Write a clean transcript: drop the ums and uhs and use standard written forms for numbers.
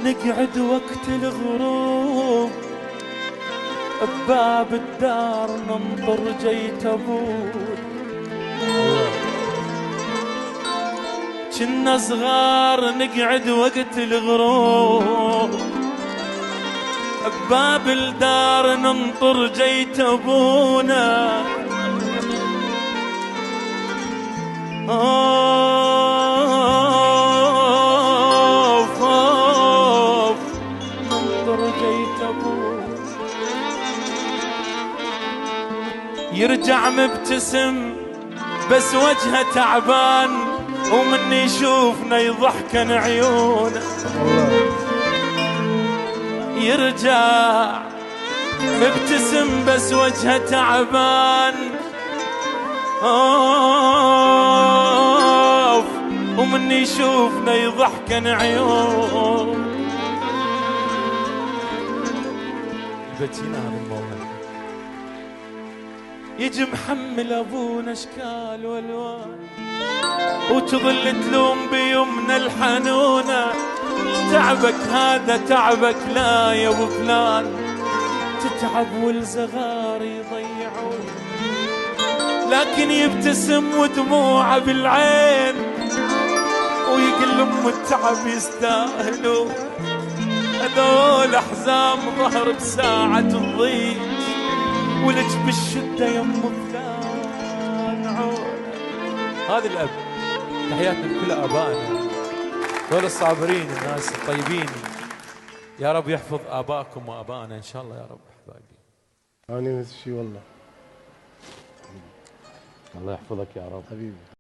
نقعد وقت الغروب بباب الدار ننطر جيت ابوي. كنا صغار نقعد وقت الغروب بباب الدار ننطر جيت ابونا. اوف اوف ننطر جيت ابونا. يرجع مبتسم بس وجهه تعبان ومن يشوفنا يضحكن عيونه. يرجع مبتسم بس وجهه تعبان اوف ومن يشوفنا يضحكن عيون. بتينا هذا الموضوع. يجي محمل ابونا اشكال والوان وتظل تلوم بيمنا الحنونه. تعبك هذا تعبك لا يا ابو فلان. تتعب والزغار يضيعون لكن يبتسم ودموعه بالعين ويقول لهم التعب يستاهلوا. هذول احزام ظهر بساعة الضيق ولج بالشدة يم فلان عونه. هذا الاب تحياتنا لكل ابائنا دول الصابرين الناس الطيبين. يا رب يحفظ ابائكم وابائنا ان شاء الله يا رب احبابي. أنا نفس الشيء والله. الله يحفظك يا رب حبيبي.